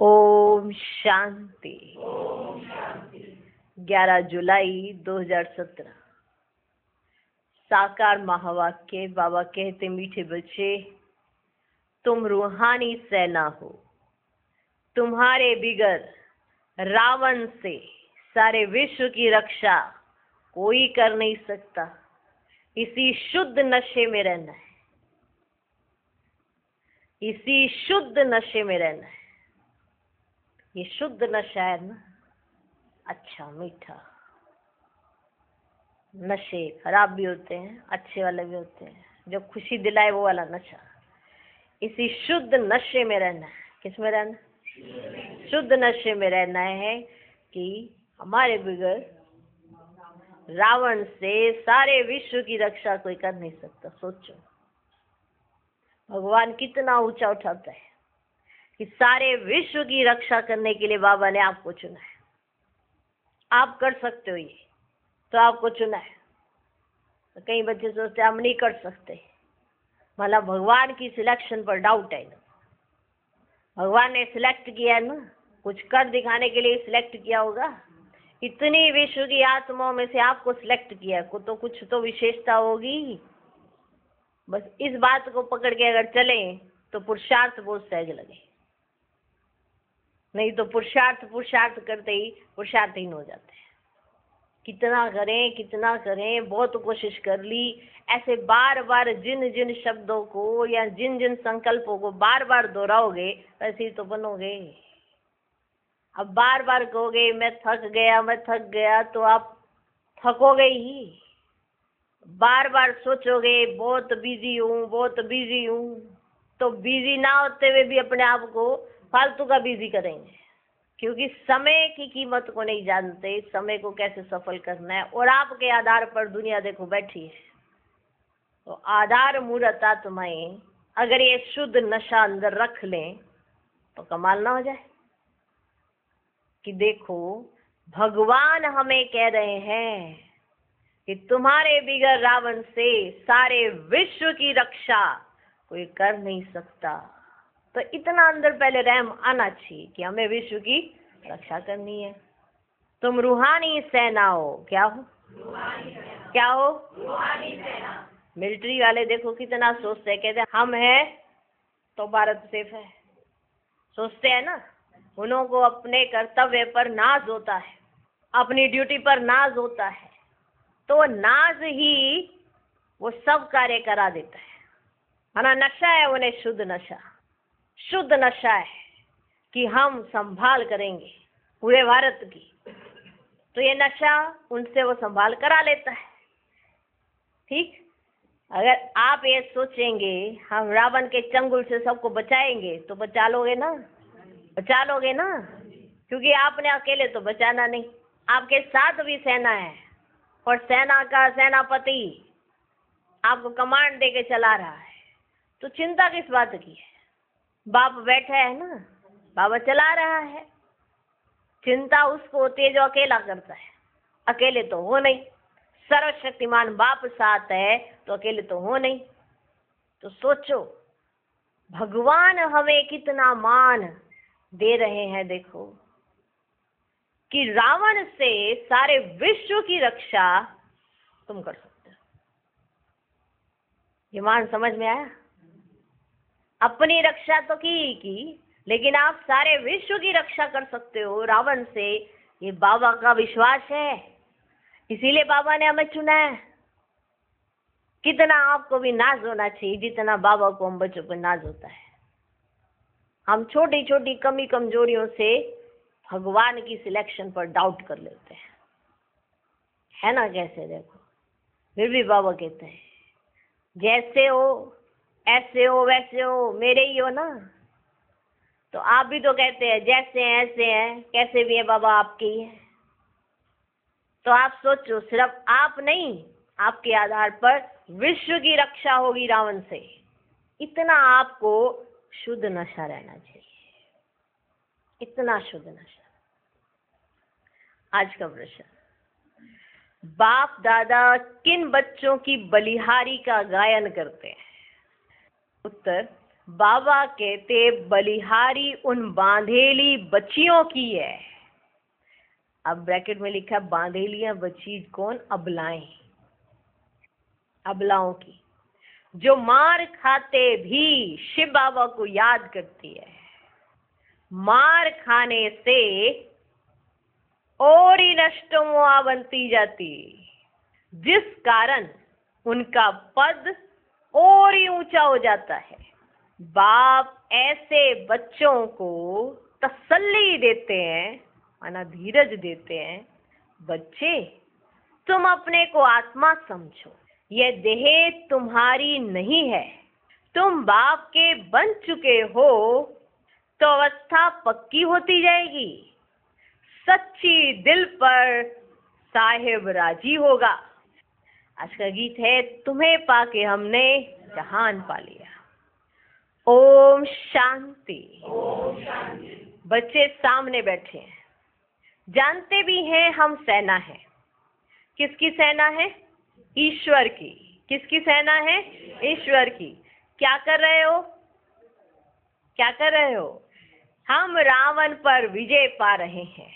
ओम शांति। 11 जुलाई 2017। साकार महावाक्य। बाबा कहते, मीठे बच्चे, तुम रूहानी सेना हो। तुम्हारे बिगर रावण से सारे विश्व की रक्षा कोई कर नहीं सकता। इसी शुद्ध नशे में रहना है, इसी शुद्ध नशे में रहना है। ये शुद्ध नशा है ना, अच्छा मीठा। नशे खराब भी होते हैं, अच्छे वाले भी होते हैं, जो खुशी दिलाए वो वाला नशा। इसी शुद्ध नशे में रहना है। किस में रहना? शुद्ध नशे में रहना है कि हमारे बगैर रावण से सारे विश्व की रक्षा कोई कर नहीं सकता। सोचो, भगवान कितना ऊंचा उठाता है कि सारे विश्व की रक्षा करने के लिए बाबा ने आपको चुना है। आप कर सकते हो ये, तो आपको चुना है। तो कई बच्चे सोचते हम नहीं कर सकते, मतलब भगवान की सिलेक्शन पर डाउट है ना। भगवान ने सिलेक्ट किया है ना, कुछ कर दिखाने के लिए सिलेक्ट किया होगा। इतनी विश्व की आत्माओं में से आपको सिलेक्ट किया है, तो कुछ तो विशेषता होगी। बस इस बात को पकड़ के अगर चले तो पुरुषार्थ बहुत सहज लगे, नहीं तो पुरुषार्थ करते ही पुरुषार्थहीन हो जाते हैं। कितना करें, बहुत कोशिश कर ली। ऐसे बार बार जिन जिन शब्दों को या जिन जिन संकल्पों को बार बार दोहराओगे, वैसे ही तो बनोगे। अब बार बार कहोगे मैं थक गया, तो आप थकोगे ही। बार बार सोचोगे बहुत बिजी हूँ, तो बिजी ना होते हुए भी अपने आप को फालतू का बिजी करेंगे, क्योंकि समय की कीमत को नहीं जानते, समय को कैसे सफल करना है। और आपके आधार पर दुनिया देखो बैठी है। तो आधार मूर्त आत्माएं अगर ये शुद्ध नशा अंदर रख लें तो कमाल ना हो जाए कि देखो भगवान हमें कह रहे हैं कि तुम्हारे बिगर रावण से सारे विश्व की रक्षा कोई कर नहीं सकता। तो इतना अंदर पहले रहम आना चाहिए कि हमें विश्व की रक्षा करनी है। तुम रूहानी सेना हो। क्या हो? क्या हो? रूहानी सेना। मिलिट्री वाले देखो कितना सोचते हैं, कहते हैं हम हैं तो भारत सेफ है। सोचते हैं ना, उन्हों को अपने कर्तव्य पर नाज होता है, अपनी ड्यूटी पर नाज होता है, तो नाज ही वो सब कार्य करा देता है ना। नशा है उन्हें, शुद्ध नशा है कि हम संभाल करेंगे पूरे भारत की। तो ये नशा उनसे वो संभाल करा लेता है। ठीक, अगर आप ये सोचेंगे हम रावण के चंगुल से सबको बचाएंगे, तो बचा लोगे ना, क्योंकि आपने अकेले तो बचाना नहीं, आपके साथ भी सेना है, और सेना का सेनापति आपको कमांड दे के चला रहा है। तो चिंता किस बात की है? बाप बैठा है ना, बाबा चला रहा है। चिंता उसको होती है जो अकेला करता है। अकेले तो हो नहीं, सर्वशक्तिमान बाप साथ है तो अकेले तो हो नहीं। तो सोचो भगवान हमें कितना मान दे रहे हैं। देखो कि रावण से सारे विश्व की रक्षा तुम कर सकते हो। ये मान समझ में आया? अपनी रक्षा तो की, लेकिन आप सारे विश्व की रक्षा कर सकते हो रावण से। ये बाबा का विश्वास है, इसीलिए बाबा ने हमें चुना है। कितना आपको भी नाज होना चाहिए जितना बाबा को हम बच्चों पर नाज होता है। हम छोटी छोटी कमी कमजोरियों से भगवान की सिलेक्शन पर डाउट कर लेते हैं, है ना। कैसे देखो, फिर भी बाबा कहते हैं जैसे हो ऐसे हो वैसे हो, मेरे ही हो ना। तो आप भी तो कहते हैं जैसे हैं ऐसे हैं, कैसे भी है बाबा आपके ही है। तो आप सोचो, सिर्फ आप नहीं, आपके आधार पर विश्व की रक्षा होगी रावण से। इतना आपको शुद्ध नशा रहना चाहिए, इतना शुद्ध नशा। आज का प्रश्न, बाप दादा किन बच्चों की बलिहारी का गायन करते हैं? उत्तर, बाबा कहते बलिहारी उन बांधेली बच्चियों की है। अब ब्रैकेट में लिखा है बांधेलियां बच्ची कौन? अबलाएं, अबलाओं की, जो मार खाते भी शिव बाबा को याद करती है। मार खाने से और ही नष्टमुआ बनती जाती, जिस कारण उनका पद और ही ऊंचा हो जाता है। बाप ऐसे बच्चों को तसल्ली देते हैं, माना धीरज देते हैं। बच्चे, तुम अपने को आत्मा समझो, यह देह तुम्हारी नहीं है। तुम बाप के बन चुके हो तो अवस्था पक्की होती जाएगी। सच्ची दिल पर साहिब राजी होगा। आज का गीत है तुम्हें पाके हमने जहान पा लिया। ओम शांति। बच्चे सामने बैठे हैं, जानते भी हैं हम सेना है। किसकी सेना है? ईश्वर की। किसकी सेना है? ईश्वर की। क्या कर रहे हो? क्या कर रहे हो? हम रावण पर विजय पा रहे हैं।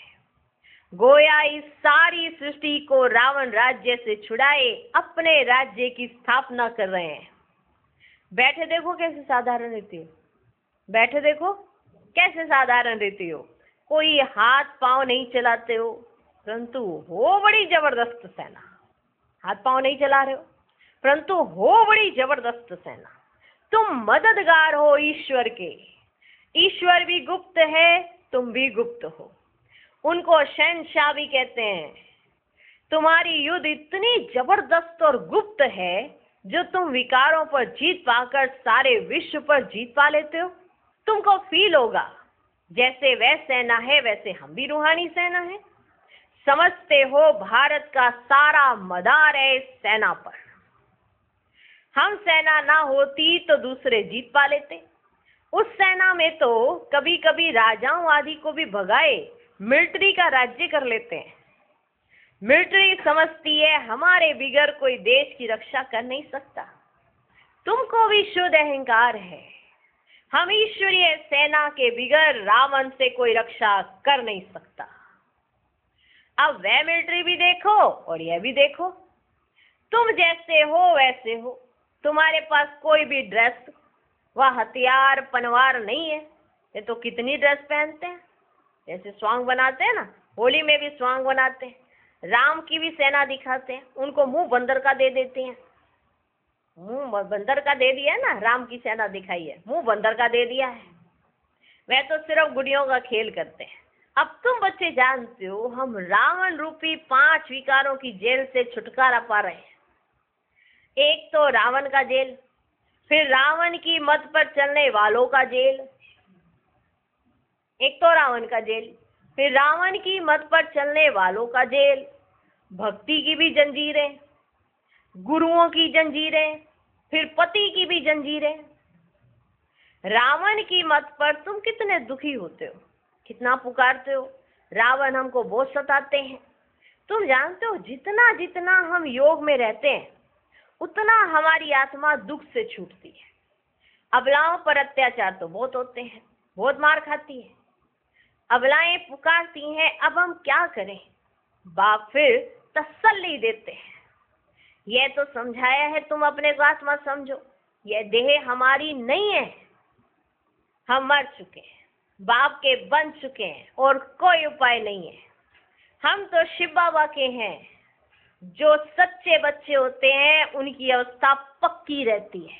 गोया इस सारी सृष्टि को रावण राज्य से छुड़ाए अपने राज्य की स्थापना कर रहे हैं। बैठे देखो कैसे साधारण रहती हो। बैठे देखो कैसे साधारण रहती हो। कोई हाथ पांव नहीं चलाते हो, परंतु हो बड़ी जबरदस्त सेना। हाथ पांव नहीं चला रहे हो, परंतु हो बड़ी जबरदस्त सेना। तुम मददगार हो ईश्वर के। ईश्वर भी गुप्त है, तुम भी गुप्त हो। उनको शहंशाह भी कहते हैं। तुम्हारी युद्ध इतनी जबरदस्त और गुप्त है जो तुम विकारों पर जीत पाकर सारे विश्व पर जीत पा लेते हो। तुमको फील होगा जैसे वह सेना है वैसे हम भी रूहानी सेना है। समझते हो भारत का सारा मदार है इस सेना पर। हम सेना ना होती तो दूसरे जीत पा लेते। उस सेना में तो कभी कभी राजाओं आदि को भी भगाए मिलिट्री का राज्य कर लेते हैं। मिलिट्री समझती है हमारे बिगर कोई देश की रक्षा कर नहीं सकता। तुमको भी शुद्ध अहंकार है। हम ईश्वरीय सेना के बिगर रावण से कोई रक्षा कर नहीं सकता। अब वह मिलिट्री भी देखो और यह भी देखो। तुम जैसे हो वैसे हो। तुम्हारे पास कोई भी ड्रेस व हथियार पनवार नहीं है। ये तो कितनी ड्रेस पहनते हैं, जैसे स्वांग बनाते हैं ना, होली में भी स्वांग बनाते हैं। राम की भी सेना दिखाते हैं, उनको मुंह बंदर का दे देते हैं। मुंह बंदर का दे दिया है ना, राम की सेना दिखाई है, मुंह बंदर का दे दिया है। वह तो सिर्फ गुड़ियों का खेल करते हैं। अब तुम बच्चे जानते हो हम रावण रूपी 5 विकारों की जेल से छुटकारा पा रहे हैं। एक तो रावण का जेल, फिर रावण की मत पर चलने वालों का जेल। एक तो रावण का जेल, फिर रावण की मत पर चलने वालों का जेल। भक्ति की भी जंजीरें, गुरुओं की जंजीरें, फिर पति की भी जंजीरें। रावण की मत पर तुम कितने दुखी होते हो, कितना पुकारते हो, रावण हमको बहुत सताते हैं। तुम जानते हो जितना जितना हम योग में रहते हैं उतना हमारी आत्मा दुख से छूटती है। अबलाओं पर अत्याचार तो बहुत होते हैं, बहुत मार खाती है। अबलाएं पुकारती हैं, अब हम क्या करें? बाप फिर तसल्ली देते हैं। यह तो समझाया है तुम अपने को आत्मा समझो, यह देह हमारी नहीं है। हम मर चुके हैं, बाप के बन चुके हैं और कोई उपाय नहीं है। हम तो शिव बाबा के हैं। जो सच्चे बच्चे होते हैं उनकी अवस्था पक्की रहती है।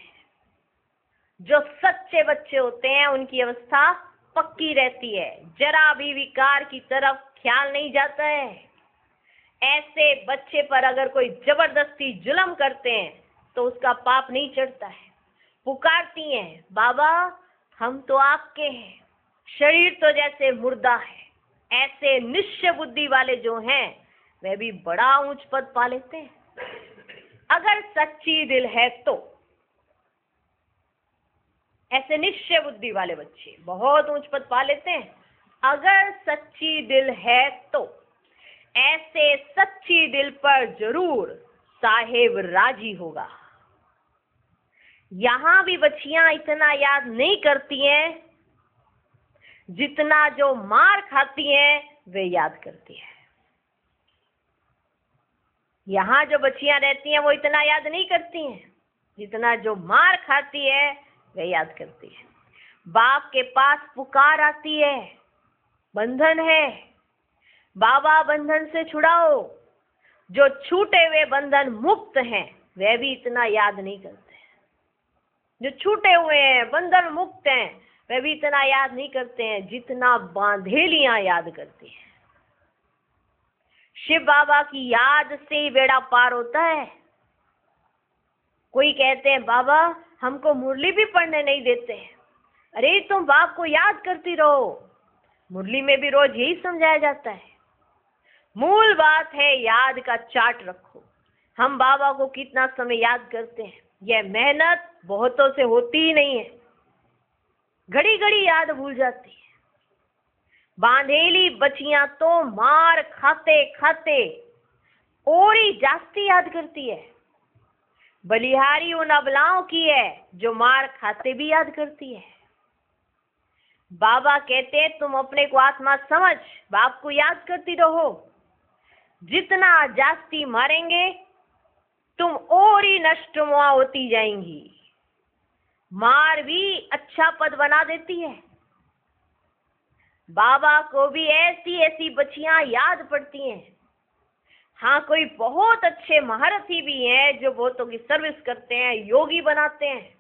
जो सच्चे बच्चे होते हैं उनकी अवस्था पक्की रहती है, जरा भी विकार की तरफ ख्याल नहीं जाता है। ऐसे बच्चे पर अगर कोई जबरदस्ती जुल्म करते हैं तो उसका पाप नहीं चढ़ता है। पुकारती हैं, बाबा हम तो आपके हैं। शरीर तो जैसे मुर्दा है। ऐसे निश्चय बुद्धि वाले जो हैं वे भी बड़ा ऊंच पद पा लेते हैं अगर सच्ची दिल है तो। ऐसे निश्चय बुद्धि वाले बच्चे बहुत ऊंच पद पा लेते हैं अगर सच्ची दिल है तो। ऐसे सच्ची दिल पर जरूर साहेब राजी होगा। यहाँ भी बच्चियां इतना याद नहीं करती हैं जितना जो मार खाती हैं वे याद करती है। यहाँ जो बच्चियां रहती हैं वो इतना याद नहीं करती हैं जितना जो मार खाती है वे याद करती है। बाप के पास पुकार आती है, बंधन है, बाबा बंधन से छुड़ाओ। जो छूटे हुए बंधन मुक्त हैं वे भी इतना याद नहीं करते। जो छूटे हुए हैं, बंधन मुक्त हैं, वे भी इतना याद नहीं करते हैं जितना बांधेलियां याद करती हैं। शिव बाबा की याद से ही बेड़ा पार होता है। कोई कहते हैं बाबा हमको मुरली भी पढ़ने नहीं देते। अरे तुम बाप को याद करती रहो। मुरली में भी रोज यही समझाया जाता है। मूल बात है याद का चार्ट रखो। हम बाबा को कितना समय याद करते हैं, यह मेहनत बहुतों से होती ही नहीं है। घड़ी घड़ी याद भूल जाती है। बांधेली बच्चियां तो मार खाते खाते और ही जास्ती याद करती है। बलिहारी उन अबलाओं की है जो मार खाते भी याद करती है। बाबा कहते हैं तुम अपने को आत्मा समझ, बाप को याद करती रहो। जितना जास्ती मारेंगे तुम और ही नष्टमुआ होती जाएंगी। मार भी अच्छा पद बना देती है। बाबा को भी ऐसी ऐसी बच्चियां याद पड़ती हैं। हाँ, कोई बहुत अच्छे महारथी भी हैं जो बहुतों की सर्विस करते हैं, योगी बनाते हैं।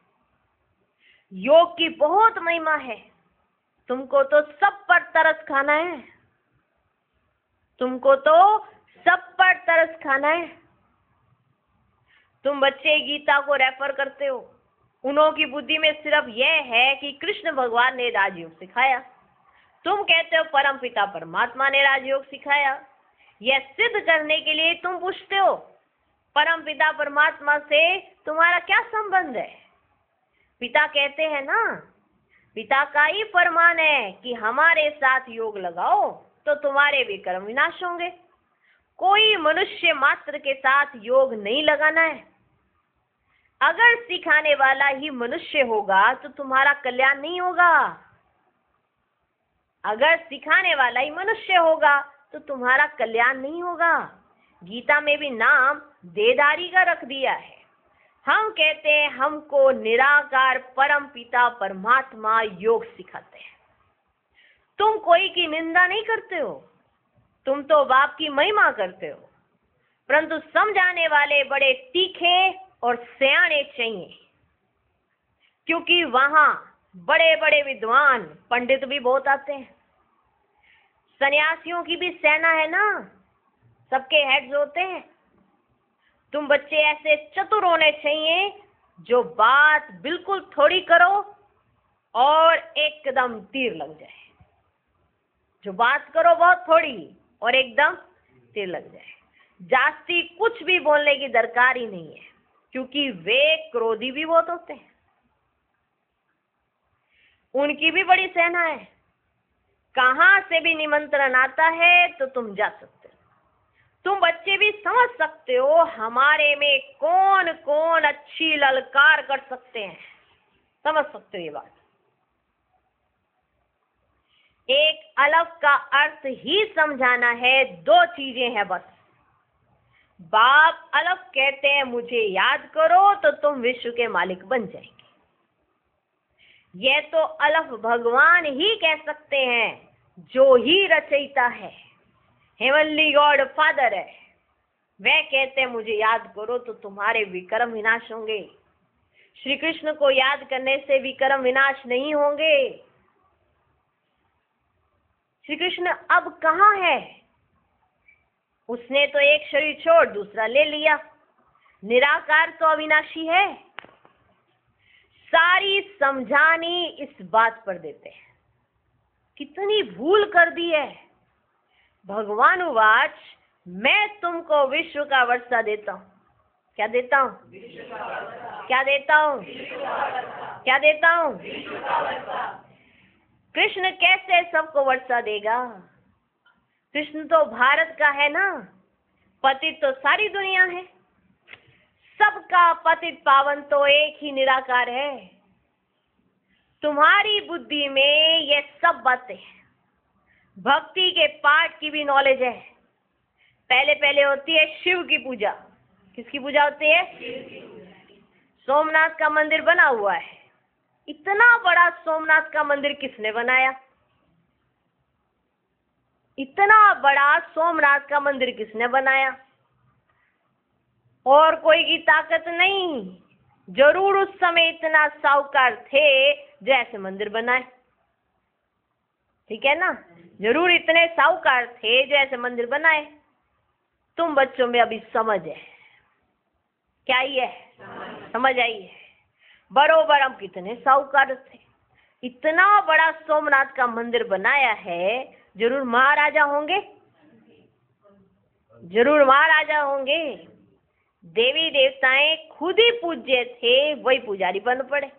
योग की बहुत महिमा है। तुमको तो सब पर तरस खाना है। तुमको तो सब पर तरस खाना है। तुम बच्चे गीता को रेफर करते हो। उन्हों की बुद्धि में सिर्फ यह है कि कृष्ण भगवान ने राजयोग सिखाया। तुम कहते हो परम पिता परमात्मा ने राजयोग सिखाया। यह सिद्ध करने के लिए तुम पूछते हो परम पिता परमात्मा से तुम्हारा क्या संबंध है। पिता कहते हैं ना, पिता का ही फरमान है कि हमारे साथ योग लगाओ तो तुम्हारे भी कर्म विनाश होंगे। कोई मनुष्य मात्र के साथ योग नहीं लगाना है। अगर सिखाने वाला ही मनुष्य होगा तो तुम्हारा कल्याण नहीं होगा। अगर सिखाने वाला ही मनुष्य होगा तो तुम्हारा कल्याण नहीं होगा। गीता में भी नाम देदारी का रख दिया है। हम कहते हैं हमको निराकार परम पिता परमात्मा योग सिखाते हैं। तुम कोई की निंदा नहीं करते हो, तुम तो बाप की महिमा करते हो। परंतु समझाने वाले बड़े तीखे और सयाने चाहिए, क्योंकि वहां बड़े बड़े विद्वान पंडित भी बहुत आते हैं। सन्यासियों की भी सेना है ना, सबके हेड्स होते हैं। तुम बच्चे ऐसे चतुर होने चाहिए जो बात बिल्कुल थोड़ी करो और एकदम तीर लग जाए। जो बात करो बहुत थोड़ी और एकदम तीर लग जाए। जास्ती कुछ भी बोलने की दरकार ही नहीं है, क्योंकि वे क्रोधी भी बहुत होते हैं। उनकी भी बड़ी सेना है। कहां से भी निमंत्रण आता है तो तुम जा सकते हो। तुम बच्चे भी समझ सकते हो हमारे में कौन कौन अच्छी ललकार कर सकते हैं। समझ सकते हो ये बात। एक अलग का अर्थ ही समझाना है। दो चीजें हैं बस। बाप अलग कहते हैं मुझे याद करो तो तुम विश्व के मालिक बन जाएंगे। यह तो अलग भगवान ही कह सकते हैं जो ही रचयिता है, हेवनली गॉड फादर है। वह कहते हैं मुझे याद करो तो तुम्हारे विक्रम विनाश होंगे। श्री कृष्ण को याद करने से विक्रम विनाश नहीं होंगे। श्री कृष्ण अब कहाँ है? उसने तो एक शरीर छोड़ दूसरा ले लिया। निराकार तो अविनाशी है। सारी समझानी इस बात पर देते हैं। कितनी भूल कर दी है। भगवान उवाच मैं तुमको विश्व का वर्षा देता हूं। क्या देता हूं? क्या देता हूं? क्या देता हूं? कृष्ण कैसे सबको वर्षा देगा? कृष्ण तो भारत का है ना। पति तो सारी दुनिया है। सबका पतित पावन तो एक ही निराकार है। तुम्हारी बुद्धि में ये सब बातें, भक्ति के पाठ की भी नॉलेज है। पहले पहले होती है शिव की पूजा। किसकी पूजा होती है? सोमनाथ का मंदिर बना हुआ है। इतना बड़ा सोमनाथ का मंदिर किसने बनाया? इतना बड़ा सोमनाथ का मंदिर किसने बनाया? और कोई की ताकत नहीं। जरूर उस समय इतना साहूकार थे जो ऐसे मंदिर बनाए। ठीक है ना? जरूर इतने साहूकार थे जो ऐसे मंदिर बनाए। तुम बच्चों में अभी समझ है। क्या ही है? समझ आई है। बरोबर हम कितने साहूकार थे। इतना बड़ा सोमनाथ का मंदिर बनाया है। जरूर महाराजा होंगे। जरूर महाराजा होंगे। देवी देवताएं खुद ही पूज्य थे, वही पुजारी बन पड़े।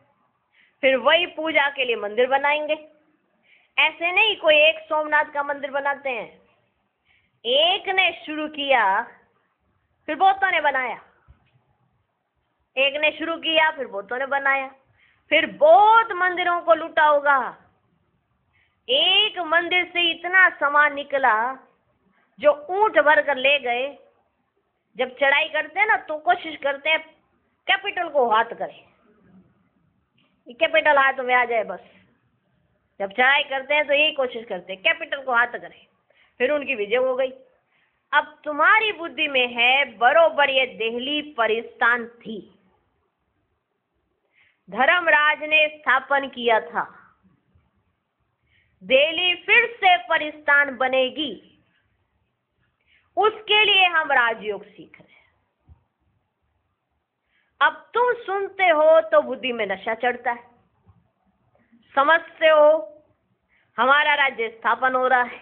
फिर वही पूजा के लिए मंदिर बनाएंगे। ऐसे नहीं कोई एक सोमनाथ का मंदिर बनाते हैं। एक ने शुरू किया, फिर बहुतों ने बनाया। एक ने शुरू किया, फिर बहुतों ने बनाया। फिर बहुत मंदिरों को लूटा होगा। एक मंदिर से इतना सामान निकला जो ऊंट भर कर ले गए। जब चढ़ाई करते हैं ना तो कोशिश करते हैं कैपिटल को हाथ करें, कैपिटल हाथ में आ जाए बस। जब चढ़ाई करते हैं तो यही कोशिश करते हैं कैपिटल को हाथ करें। फिर उनकी विजय हो गई। अब तुम्हारी बुद्धि में है बरोबर ये दिल्ली परिस्थान थी। धर्मराज ने स्थापन किया था। दिल्ली फिर से परिस्थान बनेगी। उसके लिए हम राजयोग सीख रहे हैं। अब तुम सुनते हो तो बुद्धि में नशा चढ़ता है। समझते हो हमारा राज्य स्थापन हो रहा है,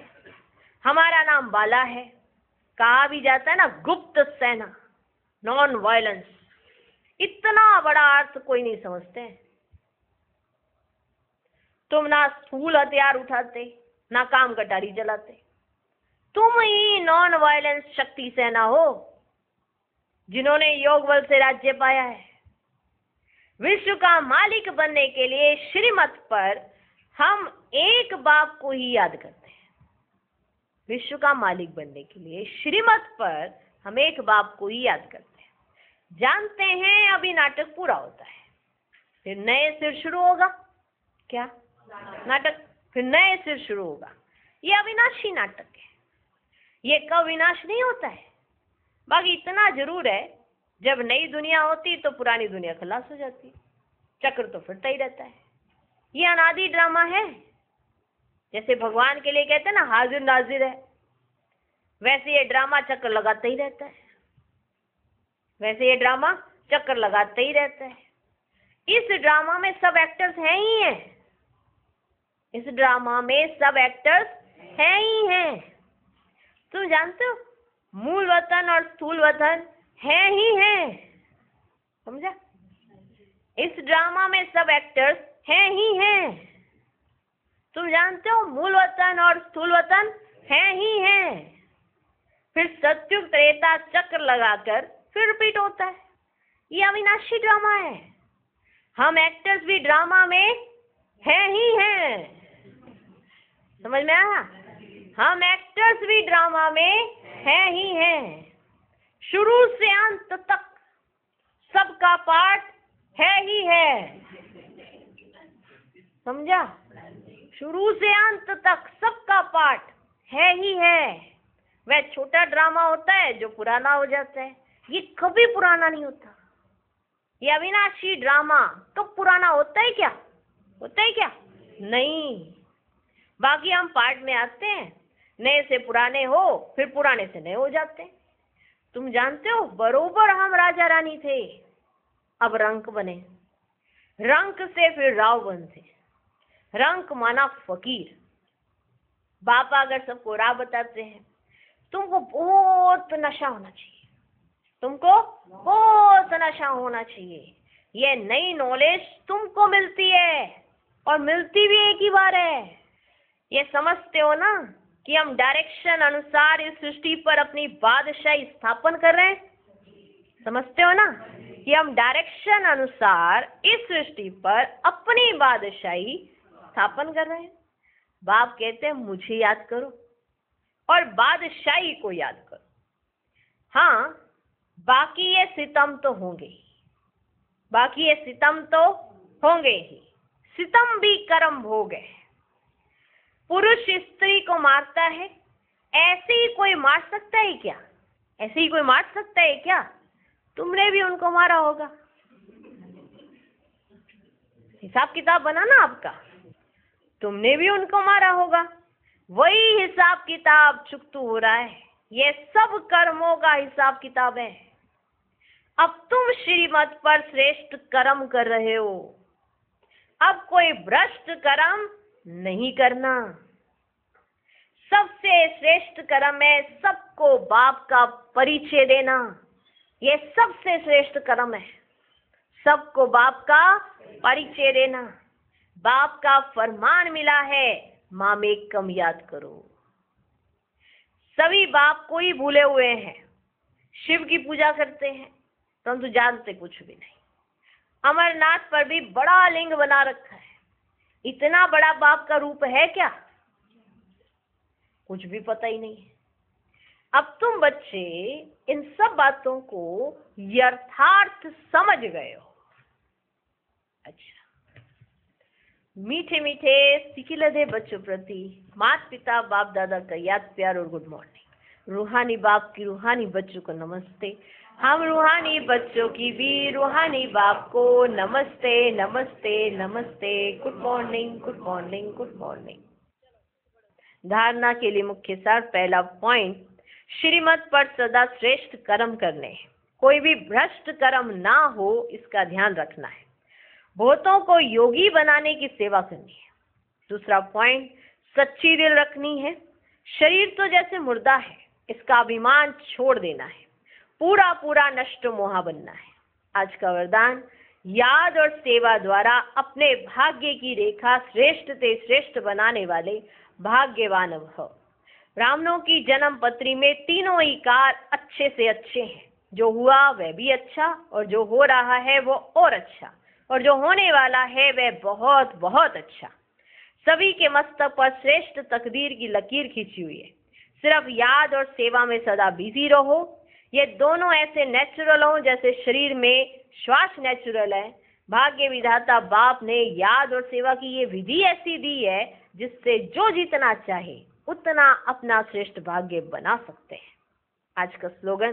हमारा नाम बाला है। कहा भी जाता है ना गुप्त सेना, नॉन वायलेंस। इतना बड़ा अर्थ कोई नहीं समझते। तुम ना स्थूल हथियार उठाते, ना काम कटारी जलाते। तुम ही नॉन वायलेंस शक्ति सेना हो, जिन्होंने योग बल से राज्य पाया है। विश्व का मालिक बनने के लिए श्रीमत पर हम एक बाप को ही याद करते हैं। विश्व का मालिक बनने के लिए श्रीमत पर हम एक बाप को ही याद करते हैं। जानते हैं अभी नाटक पूरा होता है, फिर नए सिर शुरू होगा। क्या नाटक? फिर नए सिर शुरू होगा। ये अविनाशी नाटक है। ये कब विनाश नहीं होता है। बाकी इतना जरूर है, जब नई दुनिया होती तो पुरानी दुनिया खलास हो जाती। चक्र तो फिरता ही रहता है। ये अनादि ड्रामा है। जैसे भगवान के लिए कहते हैं ना हाजिर नाजिर है, वैसे ये ड्रामा चक्कर लगाता ही रहता है। वैसे ये ड्रामा चक्कर लगाता ही रहता है। इस ड्रामा में सब एक्टर्स हैं ही हैं। इस ड्रामा में सब एक्टर्स हैं ही हैं। तुम जानते हो मूल वतन और स्थूल वतन है ही है। समझा? इस ड्रामा में सब एक्टर्स हैं ही हैं। तुम जानते हो मूल वतन और स्थूल वतन है ही है। फिर सत्युग त्रेता चक्र लगाकर फिर रिपीट होता है। ये अविनाशी ड्रामा है। हम एक्टर्स भी ड्रामा में है ही हैं। समझ में आया? हम एक्टर्स भी ड्रामा में है ही हैं। शुरू से अंत तक सबका पार्ट है ही है। समझा? शुरू से अंत तक सबका पार्ट है ही है। वह छोटा ड्रामा होता है जो पुराना हो जाता है, ये कभी पुराना नहीं होता। ये अविनाशी ड्रामा कब पुराना होता है? क्या होता है? क्या नहीं। बाकी हम पार्ट में आते हैं, नए से पुराने हो, फिर पुराने से नए हो जाते हैं। तुम जानते हो बरोबर हम राजा रानी थे, अब रंक बने। रंक से फिर राव बनते। रंक माना फकीर। बापा अगर सबको राह बताते हैं, तुमको बहुत नशा होना चाहिए, तुमको बहुत नशा होना चाहिए। ये नई नॉलेज तुमको मिलती है और मिलती भी एक ही बार है। ये समझते हो ना कि हम डायरेक्शन अनुसार इस सृष्टि पर अपनी बादशाही स्थापन कर रहे हैं? समझते हो ना? कि हम डायरेक्शन अनुसार इस सृष्टि पर अपनी बादशाही स्थापन कर रहे हैं। बाप कहते हैं मुझे याद करो और बादशाही को याद करो। हाँ, बाकी ये सितम तो होंगे ही, बाकी ये सितम तो होंगे ही। सितम भी कर्म भोग है। पुरुष स्त्री को मारता है, ऐसे ही कोई मार सकता है क्या? ऐसे ही कोई मार सकता है क्या? तुमने भी उनको मारा होगा। हिसाब किताब बना ना आपका, तुमने भी उनको मारा होगा। वही हिसाब किताब चुकतू हो रहा है। ये सब कर्मों का हिसाब किताब है। अब तुम श्रीमत पर श्रेष्ठ कर्म कर रहे हो। अब कोई भ्रष्ट कर्म नहीं करना। सबसे श्रेष्ठ कर्म है सबको बाप का परिचय देना। ये सबसे श्रेष्ठ कर्म है, सबको बाप का परिचय देना। बाप का फरमान मिला है, मामेकम याद करो। सभी बाप को ही भूले हुए हैं। शिव की पूजा करते हैं परंतु जानते कुछ भी नहीं। अमरनाथ पर भी बड़ा लिंग बना रखा है। इतना बड़ा बाप का रूप है क्या? कुछ भी पता ही नहीं है। अब तुम बच्चे इन सब बातों को यथार्थ समझ गए हो। अच्छा, मीठे मीठे सिकिलधे बच्चों प्रति माता पिता बाप दादा का याद प्यार और गुड मॉर्निंग। रूहानी बाप की रूहानी बच्चों को नमस्ते। हम रूहानी बच्चों की भी रूहानी बाप को नमस्ते नमस्ते नमस्ते। Good morning good morning good morning. धारणा के लिए मुख्य सार। पहला पॉइंट, श्रीमत पर सदा श्रेष्ठ कर्म करने। कोई भी भ्रष्ट कर्म ना हो, इसका ध्यान रखना है। बहुतों को योगी बनाने की सेवा करनी है। दूसरा पॉइंट, सच्ची दिल रखनी है। शरीर तो जैसे मुर्दा है, इसका अभिमान छोड़ देना है। पूरा पूरा नष्ट मोहा बनना है। आज का वरदान, याद और सेवा द्वारा अपने भाग्य की रेखा श्रेष्ठ से श्रेष्ठ बनाने वाले भाग्यवान भव। ब्राह्मणों की जन्म पत्री में तीनों ही कार अच्छे से अच्छे हैं। जो हुआ वह भी अच्छा, और जो हो रहा है वो और अच्छा, और जो होने वाला है वह बहुत बहुत अच्छा। सभी के मस्तक पर श्रेष्ठ तकदीर की लकीर खींची हुई है। सिर्फ याद और सेवा में सदा बिजी रहो। ये दोनों ऐसे नेचुरल हो जैसे शरीर में श्वास नेचुरल है। भाग्य विधाता बाप ने याद और सेवा की ये विधि ऐसी दी है जिससे जो जितना चाहे उतना अपना श्रेष्ठ भाग्य बना सकते हैं। आज का स्लोगन,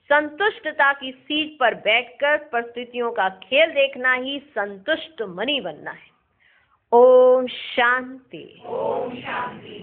संतुष्टता की सीट पर बैठकर परिस्थितियों का खेल देखना ही संतुष्ट मनी बनना है। ओम शांति। ओम शांति।